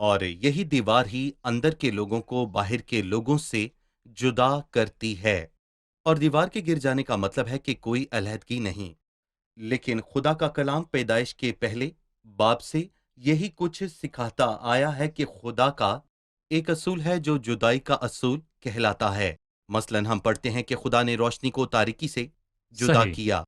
اور یہی دیوار ہی اندر کے لوگوں کو باہر کے لوگوں سے جدا کرتی ہے۔ اور دیوار کے گر جانے کا مطلب ہے کہ کوئی علیحدگی نہیں، لیکن خدا کا کلام پیدائش کے پہلے باب سے یہی کچھ سکھاتا آیا ہے کہ خدا کا ایک اصول ہے جو جدائی کا اصول کہلاتا ہے۔ مثلاً ہم پڑھتے ہیں کہ خدا نے روشنی کو تاریکی سے جدا صحیح۔ کیا،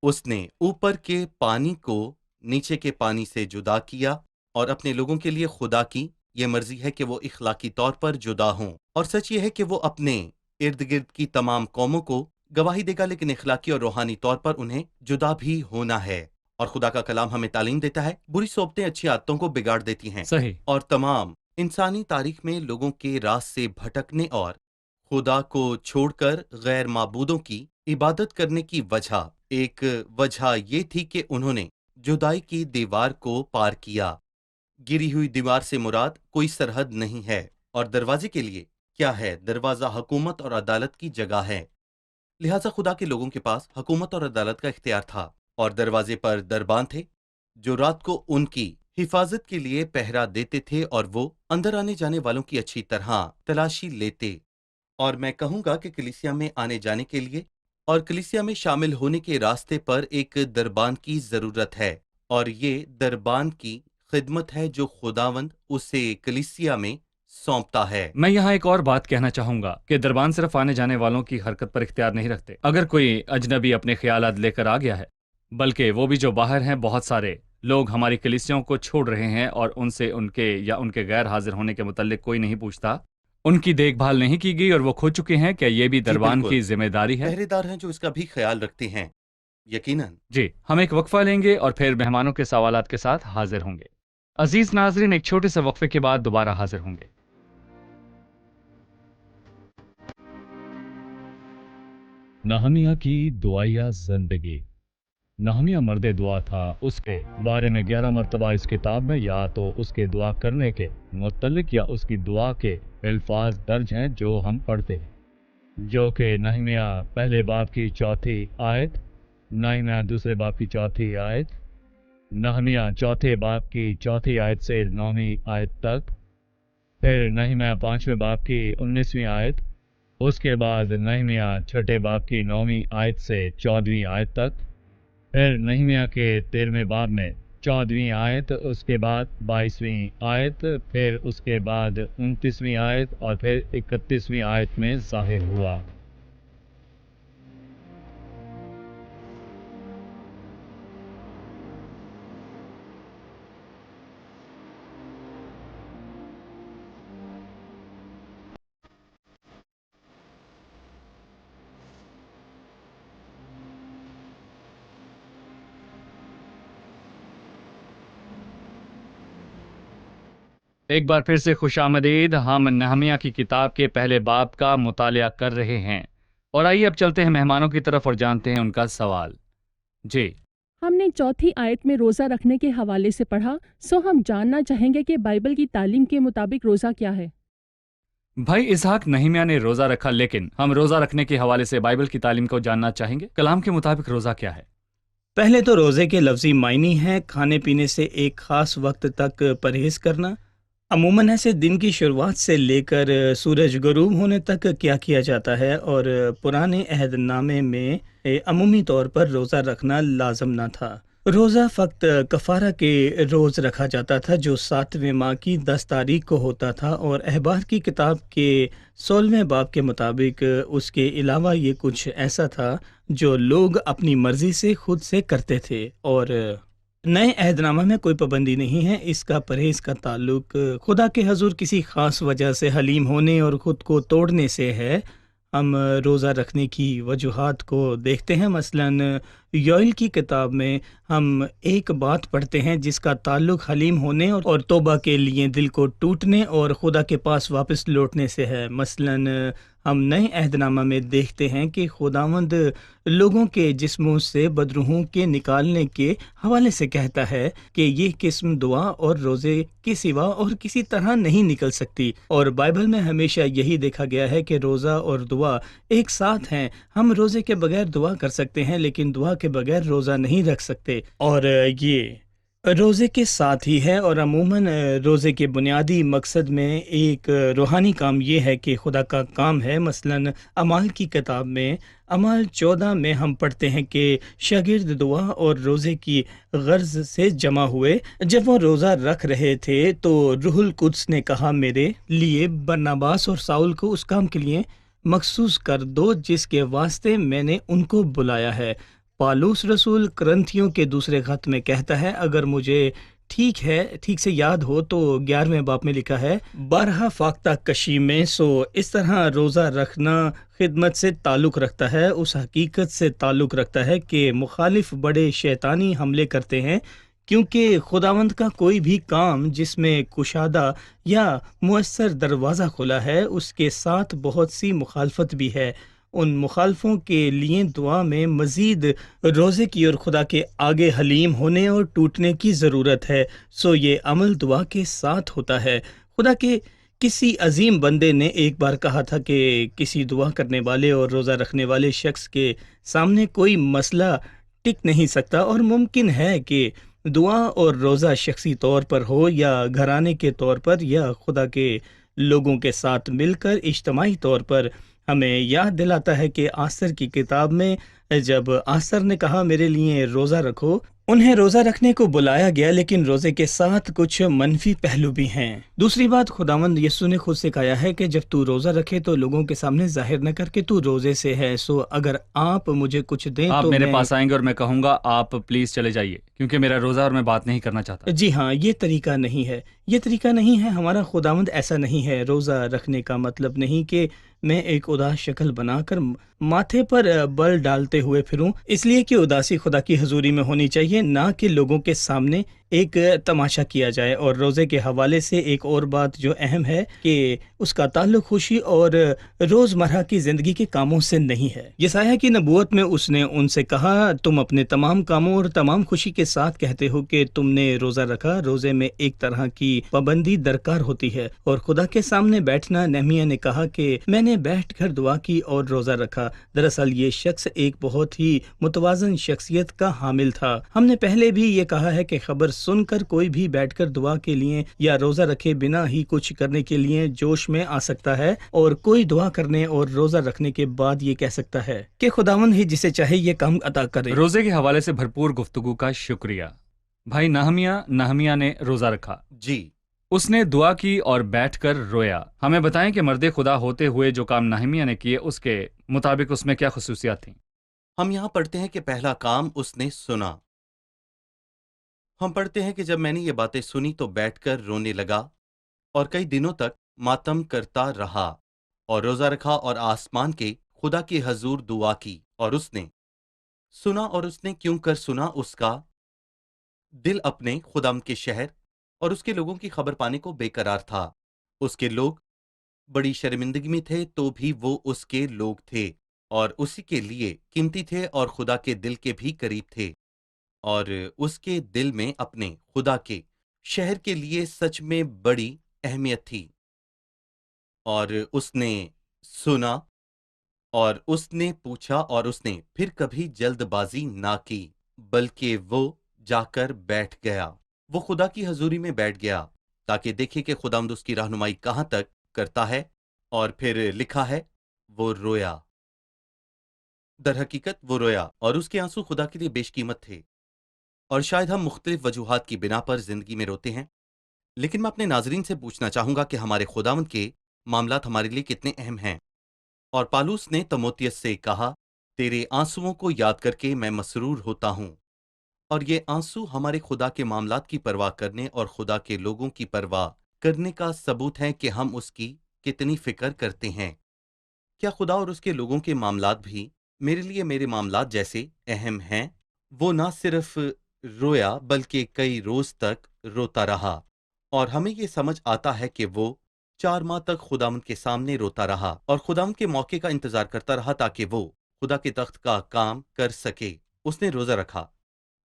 اس نے اوپر کے پانی کو نیچے کے پانی سے جدا کیا، اور اپنے لوگوں کے لیے خدا کی یہ مرضی ہے کہ وہ اخلاقی طور پر جدا ہوں، اور سچ یہ ہے کہ وہ اپنے ارد گرد کی تمام قوموں کو گواہی دے گا، لیکن اخلاقی اور روحانی طور پر انہیں جدا بھی ہونا ہے۔ اور خدا کا کلام ہمیں تعلیم دیتا ہے بری صحبتیں اچھی عادتوں کو بگاڑ دیتی ہیں، صحیح۔ اور تمام انسانی تاریخ میں لوگوں کے راز سے بھٹکنے اور خدا کو چھوڑ کر غیر معبودوں کی عبادت کرنے کی ایک وجہ یہ تھی کہ انہوں نے جدائی کی دیوار کو پار کیا۔ گری ہوئی دیوار سے مراد کوئی سرحد نہیں ہے، اور دروازے کے لیے کیا ہے؟ دروازہ حکومت اور عدالت کی جگہ ہے۔ لہٰذا خدا کے لوگوں کے پاس حکومت اور عدالت کا اختیار تھا، اور دروازے پر دربان تھے جو رات کو ان کی حفاظت کے لیے پہرا دیتے تھے، اور وہ اندر آنے جانے والوں کی اچھی طرح تلاشی لیتے۔ اور میں کہوں گا کہ کلیسیا میں آنے جانے کے لیے اور کلیسیا میں شامل ہونے کے راستے پر ایک دربان کی ضرورت ہے، اور یہ دربان کی خدمت ہے جو خداوند اسے کلیسیا میں سونپتا ہے۔ میں یہاں ایک اور بات کہنا چاہوں گا کہ دربان صرف آنے جانے والوں کی حرکت پر اختیار نہیں رکھتے۔ اگر کوئی اجنبی اپنے خیالات لے کر آ گیا ہے، بلکہ وہ بھی جو باہر ہیں، بہت سارے لوگ ہماری کلیسیوں کو چھوڑ رہے ہیں اور ان سے ان کے یا ان کے غیر حاضر ہونے کے متعلق کوئی نہیں پوچھتا، ان کی دیکھ بھال نہیں کی گئی اور وہ کھو چکے ہیں، کیا یہ بھی دربان بالکل۔ کی ذمہ داری ہے؟ پہرے دار ہیں جو اس کا بھی خیال رکھتے ہیں، یقیناً۔ جی، ہم ایک وقفہ لیں گے اور پھر مہمانوں کے سوالات کے ساتھ حاضر ہوں گے۔ عزیز ناظرین، ایک چھوٹے سے وقفے کے بعد دوبارہ حاضر ہوں گے۔ نہمیہ کی دعائیا زندگی۔ نہمیہ مرد دعا تھا۔ اس کے بارے میں 11 مرتبہ اس کتاب میں یا تو اس کے دعا کرنے کے متعلق یا اس کی دعا کے الفاظ درج ہیں جو ہم پڑھتے ہیں، جو کہ نہمیہ پہلے باب کی 4 آیت، نہمیہ دوسرے باب کی 4 آیت، نہمیہ چوتھے باب کی 4 آیت سے 9 آیت تک، پھر نہمیہ 5ویں باب کی 19ویں آیت، اس کے بعد نہمیہ 6 باب کی 9 آیت سے 14 آیت تک، پھر نہمیہ کے 13ویں باب میں 14 آیت، اس کے بعد 22ویں آیت، پھر اس کے بعد 29ویں آیت، اور پھر 31ویں آیت میں ظاہر ہوا۔ ایک بار پھر سے خوش آمدید۔ ہم نہمیہ کی کتاب کے پہلے باب کا مطالعہ کر رہے ہیں، اور آئیے اب چلتے ہیں مہمانوں کی طرف اور جانتے ہیں ان کا سوال۔ جی، ہم نے 4 آیت میں روزہ رکھنے کے حوالے سے پڑھا، سو ہم جاننا چاہیں گے کہ بائبل کی تعلیم کے مطابق روزہ کیا ہے؟ بھائی اسحاق، نہمیہ نے روزہ رکھا، لیکن ہم روزہ رکھنے کے حوالے سے بائبل کی تعلیم کو جاننا چاہیں گے۔ کلام کے مطابق روزہ کیا ہے؟ پہلے تو روزے کے لفظی معنی ہیں کھانے پینے سے ایک خاص وقت تک پرہیز کرنا۔ عموماً ایسے دن کی شروعات سے لے کر سورج غروب ہونے تک کیا کیا جاتا ہے، اور پرانے عہد نامے میں عمومی طور پر روزہ رکھنا لازم نہ تھا۔ روزہ فقط کفارہ کے روز رکھا جاتا تھا جو 7ویں ماہ کی 10 تاریخ کو ہوتا تھا، اور احبار کی کتاب کے 16ویں باب کے مطابق اس کے علاوہ یہ کچھ ایسا تھا جو لوگ اپنی مرضی سے خود سے کرتے تھے، اور نئے عہد نامہ میں کوئی پابندی نہیں ہے۔ اس کا پرہیز کا تعلق خدا کے حضور کسی خاص وجہ سے حلیم ہونے اور خود کو توڑنے سے ہے۔ ہم روزہ رکھنے کی وجوہات کو دیکھتے ہیں۔ مثلاً یوئیل کی کتاب میں ہم ایک بات پڑھتے ہیں جس کا تعلق حلیم ہونے اور توبہ کے لیے دل کو ٹوٹنے اور خدا کے پاس واپس لوٹنے سے ہے۔ مثلاً ہم نئے عہد نامہ میں دیکھتے ہیں کہ خداوند لوگوں کے جسموں سے بدروحوں کے نکالنے کے حوالے سے کہتا ہے کہ یہ قسم دعا اور روزے کے سوا اور کسی طرح نہیں نکل سکتی، اور بائبل میں ہمیشہ یہی دیکھا گیا ہے کہ روزہ اور دعا ایک ساتھ ہیں۔ ہم روزے کے بغیر دعا کر سکتے ہیں لیکن دعا کے بغیر روزہ نہیں رکھ سکتے، اور یہ روزے کے ساتھ ہی ہے، اور عموماً روزے کے بنیادی مقصد میں ایک روحانی کام یہ ہے کہ خدا کا کام ہے۔ مثلاً اعمال کی کتاب میں اعمال 14 میں ہم پڑھتے ہیں کہ شاگرد دعا اور روزے کی غرض سے جمع ہوئے۔ جب وہ روزہ رکھ رہے تھے تو روح القدس نے کہا، میرے لیے برناباس اور ساؤل کو اس کام کے لیے مخصوص کر دو جس کے واسطے میں نے ان کو بلایا ہے۔ پالوس رسول کرنتھیوں کے دوسرے خط میں کہتا ہے، اگر مجھے ٹھیک سے یاد ہو تو 11ویں باب میں لکھا ہے، 12 فاختہ کشی میں۔ اس طرح روزہ رکھنا خدمت سے تعلق رکھتا ہے، اس حقیقت سے تعلق رکھتا ہے کہ مخالف بڑے شیطانی حملے کرتے ہیں، کیونکہ خداوند کا کوئی بھی کام جس میں کشادہ یا مؤثر دروازہ کھلا ہے اس کے ساتھ بہت سی مخالفت بھی ہے۔ ان مخالفوں کے لیے دعا میں مزید روزے کی اور خدا کے آگے حلیم ہونے اور ٹوٹنے کی ضرورت ہے۔ یہ عمل دعا کے ساتھ ہوتا ہے۔ خدا کے کسی عظیم بندے نے ایک بار کہا تھا کہ کسی دعا کرنے والے اور روزہ رکھنے والے شخص کے سامنے کوئی مسئلہ ٹک نہیں سکتا، اور ممکن ہے کہ دعا اور روزہ شخصی طور پر ہو یا گھرانے کے طور پر یا خدا کے لوگوں کے ساتھ مل کر اجتماعی طور پر۔ ہمیں یاد دلاتا ہے کہ آسر کی کتاب میں جب آسر نے کہا میرے لیے روزہ رکھو، انہیں روزہ رکھنے کو بلایا گیا، لیکن روزے کے ساتھ کچھ منفی پہلو بھی ہیں۔ دوسری بات، خداوند یسوع نے خود سے کہا ہے کہ جب تو روزہ رکھے تو لوگوں کے سامنے ظاہر نہ کر کے تو روزے سے ہے۔ اگر آپ مجھے کچھ دیں آپ تو میرے پاس آئیں گے اور میں کہوں گا آپ پلیز چلے جائیے، کیونکہ میرا روزہ اور میں بات نہیں کرنا چاہتا۔ جی ہاں، یہ طریقہ نہیں ہے، یہ طریقہ نہیں ہے۔ ہمارا خداوند ایسا نہیں ہے۔ روزہ رکھنے کا مطلب نہیں کہ میں ایک اداس شکل بنا کر ماتھے پر بل ڈالتے ہوئے پھروں، اس لیے کہ اداسی خدا کی حضوری میں ہونی چاہیے، نہ کہ لوگوں کے سامنے ایک تماشا کیا جائے۔ اور روزے کے حوالے سے ایک اور بات جو اہم ہے کہ اس کا تعلق خوشی اور روزمرہ کی زندگی کے کاموں سے نہیں ہے۔ یسایہ کی نبوت میں اس نے ان سے کہا، تم اپنے تمام کاموں اور تمام خوشی کے ساتھ کہتے ہو کہ تم نے روزہ رکھا۔ روزے میں ایک طرح کی پابندی درکار ہوتی ہے، اور خدا کے سامنے بیٹھنا۔ نہمیہ نے کہا کہ میں نے بیٹھ کر دعا کی اور روزہ رکھا۔ دراصل یہ شخص ایک بہت ہی متوازن شخصیت کا حامل تھا۔ ہم نے پہلے بھی یہ کہا ہے کہ خبر سن کر کوئی بھی بیٹھ کر دعا کے لیے یا روزہ رکھے بنا ہی کچھ کرنے کے لیے جوش میں آ سکتا ہے، اور کوئی دعا کرنے اور روزہ رکھنے کے بعد یہ کہہ سکتا ہے کہ خداوند ہی جسے چاہے یہ کام عطا کرے۔ روزے کے حوالے سے بھرپور گفتگو کا شکریہ۔ بھائی نہمیہ نے روزہ رکھا، جی، اس نے دعا کی اور بیٹھ کر رویا۔ ہمیں بتائیں کہ مرد خدا ہوتے ہوئے جو کام نہمیہ نے کیے اس کے مطابق اس میں کیا خصوصیات تھیں؟ ہم یہاں پڑھتے ہیں کہ پہلا کام اس نے سنا۔ ہم پڑھتے ہیں کہ جب میں نے یہ باتیں سنی تو بیٹھ کر رونے لگا اور کئی دنوں تک ماتم کرتا رہا اور روزہ رکھا اور آسمان کے خدا کے حضور دعا کی، اور اس نے سنا۔ اور اس نے کیوں کر سنا؟ اس کا دل اپنے خداوند کے شہر اور اس کے لوگوں کی خبر پانے کو بے قرار تھا۔ اس کے لوگ بڑی شرمندگی میں تھے تو بھی وہ اس کے لوگ تھے اور اسی کے لیے قیمتی تھے اور خدا کے دل کے بھی قریب تھے، اور اس کے دل میں اپنے خدا کے شہر کے لیے سچ میں بڑی اہمیت تھی۔ اور اس نے سنا اور اس نے پوچھا، اور اس نے پھر کبھی جلد بازی نہ کی، بلکہ وہ جا کر بیٹھ گیا۔ وہ خدا کی حضوری میں بیٹھ گیا تاکہ دیکھے کہ خداوند اس کی رہنمائی کہاں تک کرتا ہے، اور پھر لکھا ہے وہ رویا۔ در حقیقت وہ رویا، اور اس کے آنسو خدا کے لیے بیش قیمت تھے۔ اور شاید ہم مختلف وجوہات کی بنا پر زندگی میں روتے ہیں، لیکن میں اپنے ناظرین سے پوچھنا چاہوں گا کہ ہمارے خداوند کے معاملات ہمارے لیے کتنے اہم ہیں۔ اور پالوس نے تموتیس سے کہا، تیرے آنسوؤں کو یاد کر کے میں مسرور ہوتا ہوں۔ اور یہ آنسو ہمارے خدا کے معاملات کی پرواہ کرنے اور خدا کے لوگوں کی پرواہ کرنے کا ثبوت ہے کہ ہم اس کی کتنی فکر کرتے ہیں۔ کیا خدا اور اس کے لوگوں کے معاملات بھی میرے لیے میرے معاملات جیسے اہم ہیں؟ وہ نہ صرف رویا بلکہ کئی روز تک روتا رہا، اور ہمیں یہ سمجھ آتا ہے کہ وہ 4 ماہ تک خداوند کے سامنے روتا رہا اور خداوند کے موقع کا انتظار کرتا رہا تاکہ وہ خدا کے تخت کا کام کر سکے۔ اس نے روزہ رکھا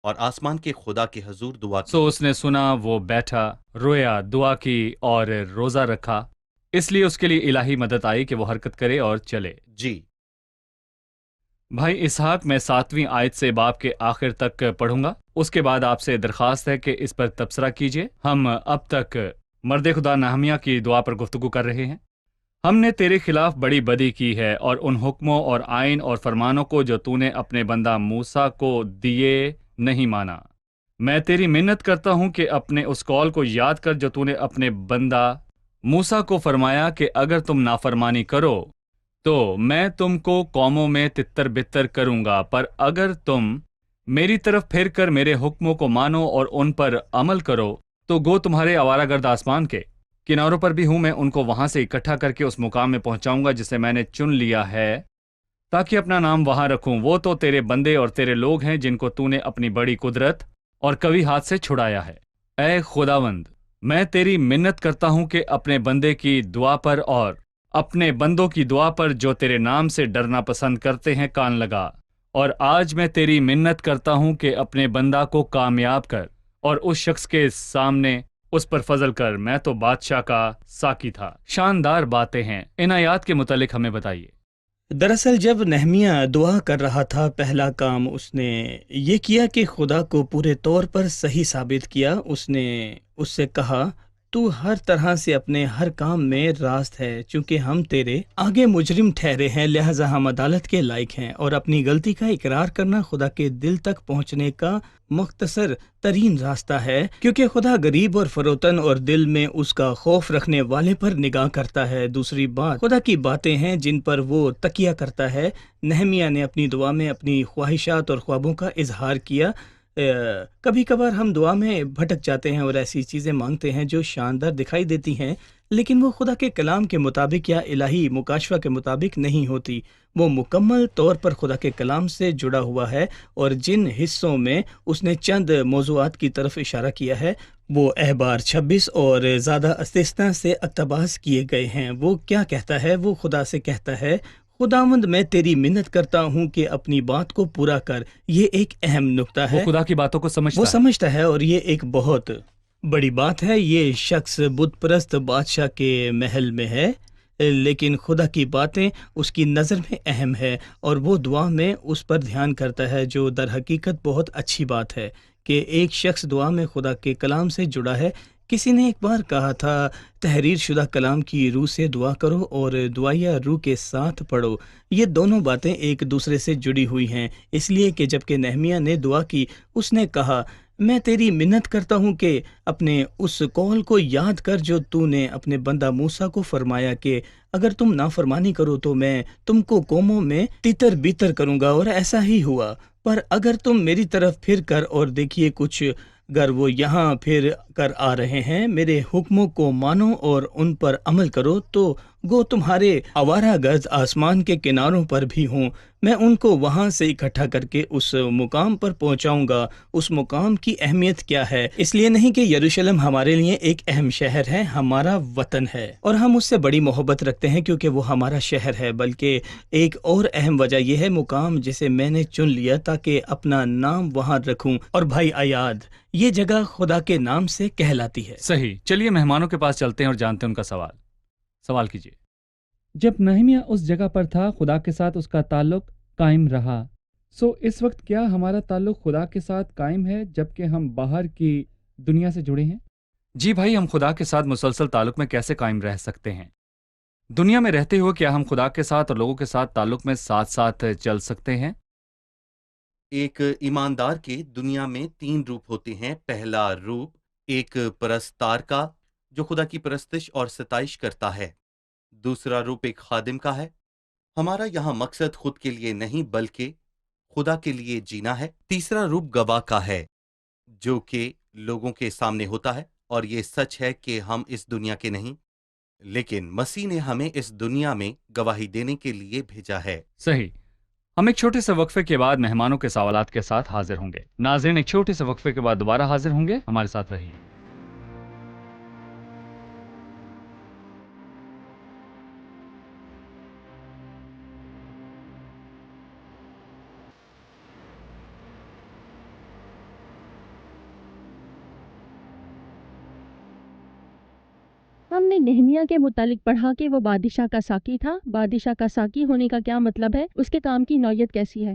اور آسمان کے خدا کے حضور دعا کی۔ اس نے سنا، وہ بیٹھا، رویا، دعا کی اور روزہ رکھا، اس لیے اس کے لیے الہی مدد آئی کہ وہ حرکت کرے اور چلے۔ جی، بھائی اسحاق، میں 7ویں آیت سے باب کے آخر تک پڑھوں گا۔ اس کے بعد آپ سے درخواست ہے کہ اس پر تبصرہ کیجیے۔ ہم اب تک مرد خدا نہمیہ کی دعا پر گفتگو کر رہے ہیں۔ ہم نے تیرے خلاف بڑی بدی کی ہے اور ان حکموں اور آئین اور فرمانوں کو جو تو نے اپنے بندہ موسیٰ کو دیے نہیں مانا۔ میں تیری منت کرتا ہوں کہ اپنے اس قول کو یاد کر جو تو نے اپنے بندہ موسیٰ کو فرمایا کہ اگر تم نافرمانی کرو تو میں تم کو قوموں میں تتر بتر کروں گا، پر اگر تم میری طرف پھر کر میرے حکموں کو مانو اور ان پر عمل کرو تو گو تمہارے آوارہ گرد آسمان کے کناروں پر بھی ہوں میں ان کو وہاں سے اکٹھا کر کے اس مقام میں پہنچاؤں گا جسے میں نے چن لیا ہے تاکہ اپنا نام وہاں رکھوں۔ وہ تو تیرے بندے اور تیرے لوگ ہیں جن کو تو نے اپنی بڑی قدرت اور قوی ہاتھ سے چھڑایا ہے۔ اے خداوند، میں تیری منت کرتا ہوں کہ اپنے بندے کی دعا پر اور اپنے بندوں کی دعا پر جو تیرے نام سے ڈرنا پسند کرتے ہیں کان لگا، اور آج میں تیری منت کرتا ہوں کہ اپنے بندہ کو کامیاب کر اور اس شخص کے سامنے اس پر فضل کر۔ میں تو بادشاہ کا ساقی تھا۔ شاندار باتیں ہیں، ان آیات کے متعلق ہمیں بتائیے۔ دراصل جب نہمیہ دعا کر رہا تھا، پہلا کام اس نے یہ کیا کہ خدا کو پورے طور پر صحیح ثابت کیا۔ اس نے اس سے کہا تو ہر طرح سے اپنے ہر کام میں راست ہے، چونکہ ہم تیرے آگے مجرم ٹھہرے ہیں، لہذا ہم عدالت کے لائق ہیں، اور اپنی غلطی کا اقرار کرنا خدا کے دل تک پہنچنے کا مختصر ترین راستہ ہے، کیونکہ خدا غریب اور فروتن اور دل میں اس کا خوف رکھنے والے پر نگاہ کرتا ہے۔ دوسری بات خدا کی باتیں ہیں جن پر وہ تکیہ کرتا ہے۔ نہمیہ نے اپنی دعا میں اپنی خواہشات اور خوابوں کا اظہار کیا۔ کبھی کبھار ہم دعا میں بھٹک جاتے ہیں اور ایسی چیزیں مانگتے ہیں جو شاندار دکھائی دیتی ہیں، لیکن وہ خدا کے کلام کے مطابق یا الہی مکاشفہ کے مطابق نہیں ہوتی۔ وہ مکمل طور پر خدا کے کلام سے جڑا ہوا ہے، اور جن حصوں میں اس نے چند موضوعات کی طرف اشارہ کیا ہے وہ احبار 26 اور زیادہ استثناء سے اقتباس کیے گئے ہیں۔ وہ کیا کہتا ہے؟ وہ خدا سے کہتا ہے خداوند میں تیری منت کرتا ہوں کہ اپنی بات کو پورا کر۔ یہ ایک اہم نکتہ ہے۔ وہ خدا کی باتوں کو وہ سمجھتا سمجھتا ہے، اور یہ ایک بہت بڑی بات ہے۔ یہ شخص بت پرست بادشاہ کے محل میں ہے، لیکن خدا کی باتیں اس کی نظر میں اہم ہے، اور وہ دعا میں اس پر دھیان کرتا ہے، جو در حقیقت بہت اچھی بات ہے کہ ایک شخص دعا میں خدا کے کلام سے جڑا ہے۔ کسی نے ایک بار کہا تھا تحریر شدہ کلام کی روح سے دعا کرو اور دعائیہ روح کے ساتھ پڑھو۔ یہ دونوں باتیں ایک دوسرے سے جڑی ہوئی ہیں، اس لیے کہ جب کہ نہمیہ نے دعا کی، اس نے کہا میں تیری منت کرتا ہوں کہ اپنے اس قول کو یاد کر جو تو نے اپنے بندہ موسیٰ کو فرمایا کہ اگر تم نافرمانی کرو تو میں تم کو قوموں میں تتر بتر کروں گا، اور ایسا ہی ہوا۔ پر اگر تم میری طرف پھر کر، اور دیکھیے کچھ گر وہ یہاں پھر کر آ رہے ہیں، میرے حکموں کو مانو اور ان پر عمل کرو تو گو تمہارے آوارہ گرد آسمان کے کناروں پر بھی ہوں، میں ان کو وہاں سے اکٹھا کر کے اس مقام پر پہنچاؤں گا۔ اس مقام کی اہمیت کیا ہے؟ اس لیے نہیں کہ یروشلم ہمارے لیے ایک اہم شہر ہے، ہمارا وطن ہے، اور ہم اس سے بڑی محبت رکھتے ہیں کیونکہ وہ ہمارا شہر ہے، بلکہ ایک اور اہم وجہ یہ ہے مقام جسے میں نے چن لیا تاکہ اپنا نام وہاں رکھوں۔ اور بھائی ایاد، یہ جگہ خدا کے نام سے کہلاتی ہے۔ صحیح۔ چلیے مہمانوں کے پاس چلتے ہیں اور جانتے ہیں ان کا سوال کیجیے۔ جب نہمیہ اس جگہ پر تھا، خدا کے ساتھ اس کا تعلق قائم رہا۔ اس وقت کیا ہمارا تعلق خدا کے ساتھ قائم ہے جبکہ ہم باہر کی دنیا سے جڑے ہیں؟ جی بھائی، ہم خدا کے ساتھ مسلسل تعلق میں کیسے قائم رہ سکتے ہیں؟ دنیا میں رہتے ہوئے کیا ہم خدا کے ساتھ اور لوگوں کے ساتھ تعلق میں ساتھ ساتھ چل سکتے ہیں؟ ایک ایماندار کے دنیا میں 3 روپ ہوتے ہیں۔ پہلا روپ ایک پرستار کا جو خدا کی پرستش اور ستائش کرتا ہے۔ دوسرا روپ ایک خادم کا ہے، ہمارا یہاں مقصد خود کے لیے نہیں بلکہ خدا کے لیے جینا ہے۔ تیسرا روپ گواہ کا ہے جو کہ لوگوں کے سامنے ہوتا ہے، اور یہ سچ ہے کہ ہم اس دنیا کے نہیں، لیکن مسیح نے ہمیں اس دنیا میں گواہی دینے کے لیے بھیجا ہے۔ صحیح۔ ہم ایک چھوٹے سے وقفے کے بعد مہمانوں کے سوالات کے ساتھ حاضر ہوں گے۔ ناظرین، ایک چھوٹے سے وقفے کے بعد دوبارہ حاضر ہوں گے، ہمارے ساتھ رہیے۔ ہم نے نہمیہ کے متعلق پڑھا کہ وہ بادشاہ کا ساقی تھا۔ بادشاہ کا ساقی ہونے کا کیا مطلب ہے؟ اس کے کام کی نوعیت کیسی ہے؟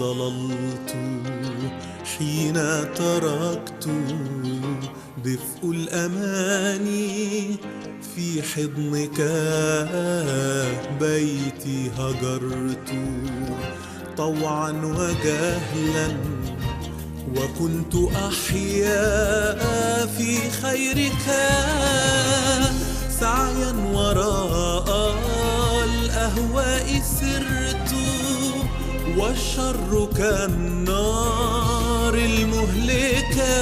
ضللت حين تركت دفء الأماني في حضنك بيتي هجرت طوعا وجهلا وكنت أحيا في خيرك سعيا وراء الأهواء سرت والشر كالنار المهلكة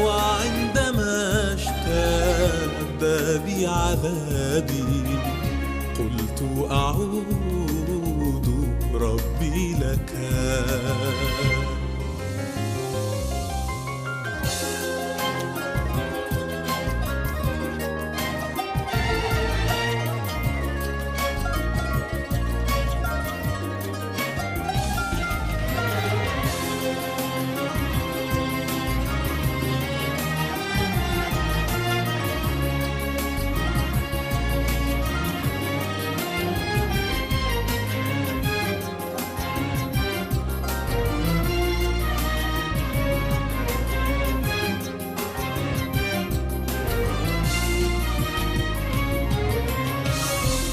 وعندما اشتد بي عذابي قلت أعود ربي لك.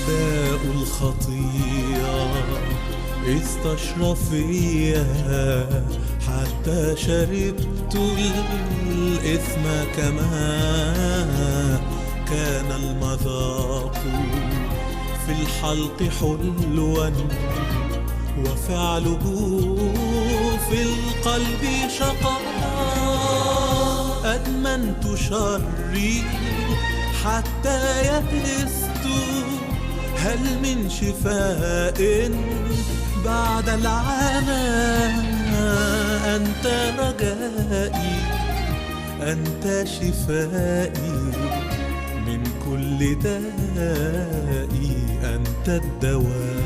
داء الخطيئة استشرف فيها حتى شربت الإثم كما كان المذاق في الحلق حلوا وفعله في القلب شقاء أدمنت شري حتى يئست هل من شفاء بعد العمى أنت رجائي أنت شفائي من كل دائي أنت الدواء.